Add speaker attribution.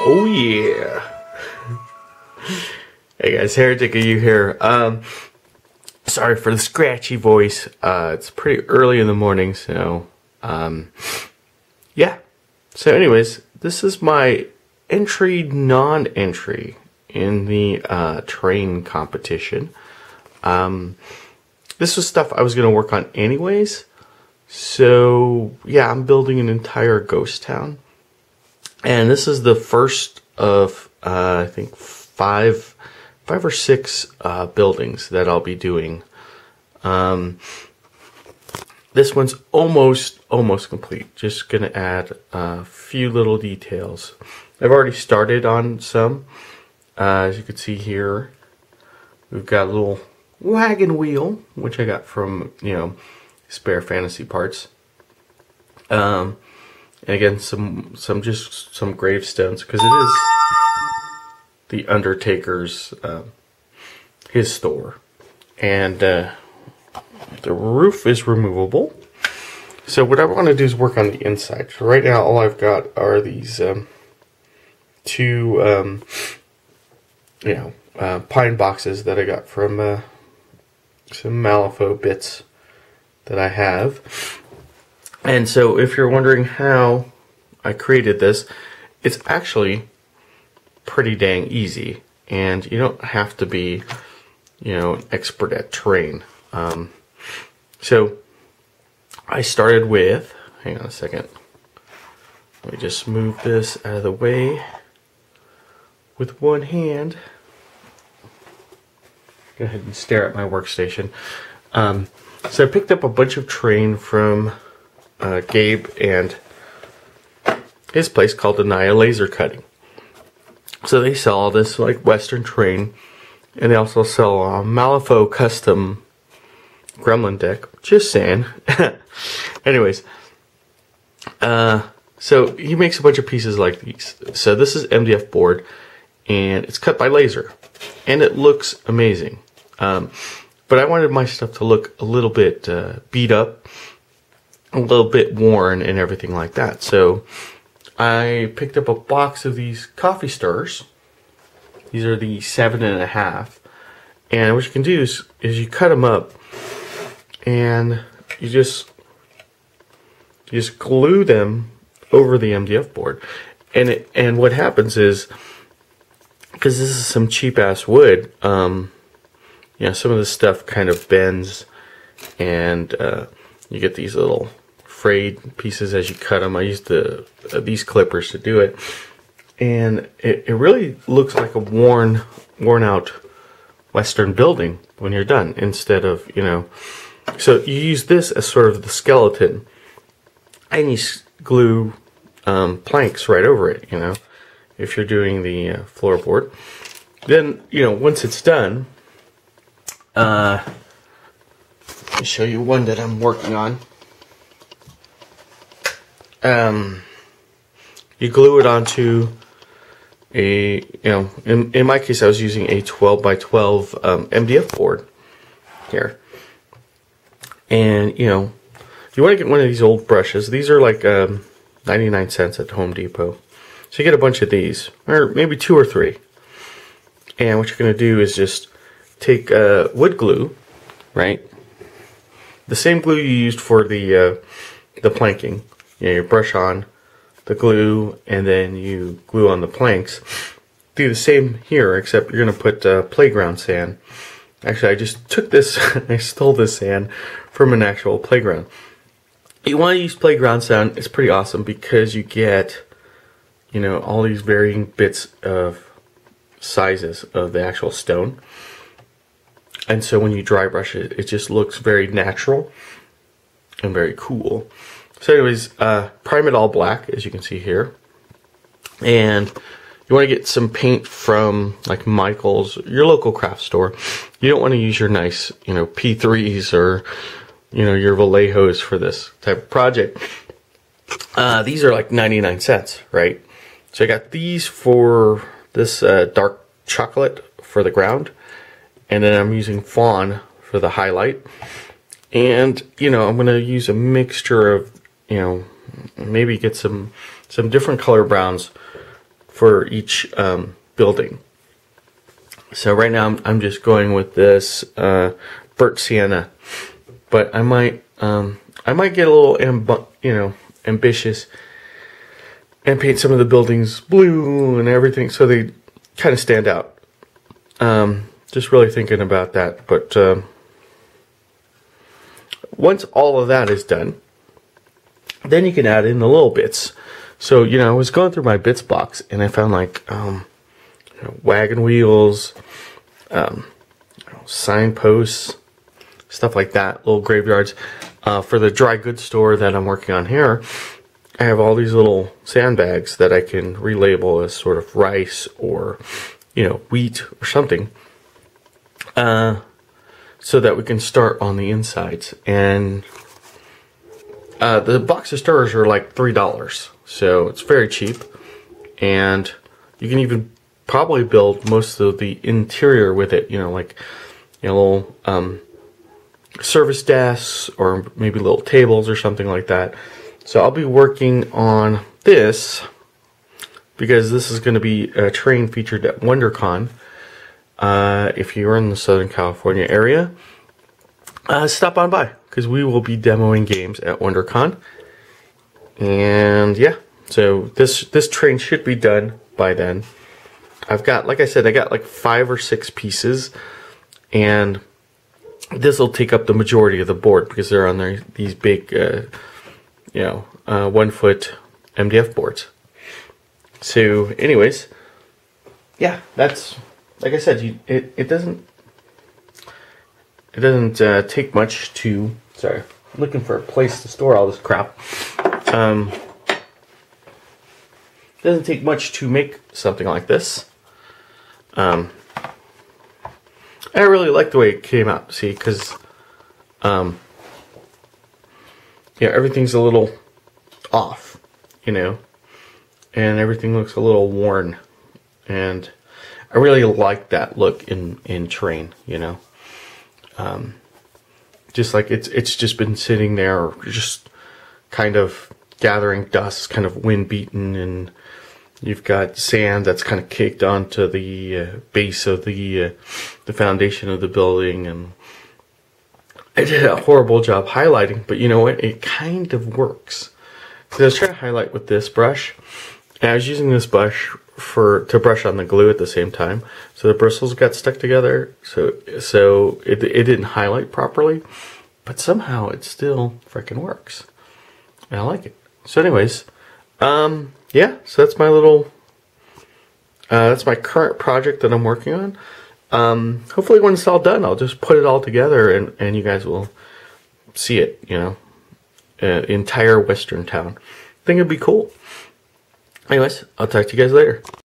Speaker 1: Oh yeah. Hey guys, Heretic you here. Sorry for the scratchy voice. It's pretty early in the morning, so yeah. So anyways, this is my entry non-entry in the train competition. This was stuff I was going to work on anyways. So yeah, I'm building an entire ghost town. And this is the first of, I think, five or six buildings that I'll be doing. This one's almost complete. Just gonna add a few little details. I've already started on some. As you can see here, we've got a little wagon wheel, which I got from, Spare Fantasy Parts. And again, some gravestones, because it is the Undertaker's his store, and the roof is removable. So what I want to do is work on the inside. So right now, all I've got are these two pine boxes that I got from some Malifaux bits that I have. And so if you're wondering how I created this, it's actually pretty dang easy, and you don't have to be, an expert at terrain. So I started with, hang on a second, let me just move this out of the way with one hand. Go ahead and stare at my workstation. So I picked up a bunch of terrain from Gabe and his place called Anaya Laser Cutting. So they sell all this like Western terrain, and they also sell Malifaux custom gremlin deck. Just saying. Anyways, so he makes a bunch of pieces like these. So this is MDF board, and it's cut by laser, and it looks amazing. But I wanted my stuff to look a little bit beat up, a little bit worn, and everything like that. So I picked up a box of these coffee stirrers. These are the 7.5, and what you can do is you cut them up, and you just glue them over the MDF board. And what happens is, because this is some cheap ass wood, some of the stuff kind of bends, and you get these little frayed pieces as you cut them. I used these clippers to do it, and it really looks like a worn out Western building when you're done, instead of, so you use this as sort of the skeleton, and you glue planks right over it, if you're doing the floorboard. Then, once it's done, let me show you one that I'm working on. You glue it onto a, in my case I was using a 12 by 12 MDF board here. And, you want to get one of these old brushes. These are like 99 cents at Home Depot. So you get a bunch of these, or maybe 2 or 3. And what you're going to do is just take wood glue, right? The same glue you used for the planking. You brush on the glue, and then you glue on the planks. Do the same here, except you're going to put playground sand. Actually, I just took this, I stole this sand from an actual playground. You want to use playground sand. It's pretty awesome because you get, all these varying bits of sizes of the actual stone. And so when you dry brush it, it just looks very natural and very cool. So anyways, prime it all black, as you can see here. And you want to get some paint from like Michael's, your local craft store. You don't want to use your nice, P3s or, your Vallejos for this type of project. These are like 99 cents, right? So I got these for this dark chocolate for the ground. And then I'm using fawn for the highlight. And, I'm going to use a mixture of, maybe get some different color browns for each building. So right now I'm just going with this burnt sienna, but I might get a little ambitious and paint some of the buildings blue and everything so they kind of stand out. Just really thinking about that. But once all of that is done, then you can add in the little bits. So, I was going through my bits box and I found like wagon wheels, signposts, stuff like that, little graveyards. For the dry goods store that I'm working on here, I have all these little sandbags that I can relabel as sort of rice or, wheat or something, so that we can start on the insides. And the box of stirrers are like $3, so it's very cheap, and you can even probably build most of the interior with it. Little service desks or maybe little tables or something like that. So I'll be working on this because this is going to be a terrain featured at Wondercon. If you're in the Southern California area, stop on by because we will be demoing games at Wondercon. And yeah, so this terrain should be done by then. I've got, like I said, I got like 5 or 6 pieces, and this will take up the majority of the board because they're on these big 1-foot MDF boards. So anyways, yeah, that's, like I said, it doesn't take much to, sorry, I'm looking for a place to store all this crap. It doesn't take much to make something like this. I really like the way it came out, see, because everything's a little off, and everything looks a little worn, and I really like that look in terrain, just like it's just been sitting there, just kind of gathering dust, kind of wind beaten, and you've got sand that's kind of caked onto the base of the foundation of the building, and I did a horrible job highlighting, but you know what? It kind of works. So I was trying to highlight with this brush, and I was using this brush to brush on the glue at the same time, so the bristles got stuck together, so it didn't highlight properly, but somehow it still freaking works, and I like it. So anyways, yeah, so that's my little, that's my current project that I'm working on. Hopefully when it's all done, I'll just put it all together and you guys will see it, entire Western town. I think it'd be cool. Anyways, I'll talk to you guys later.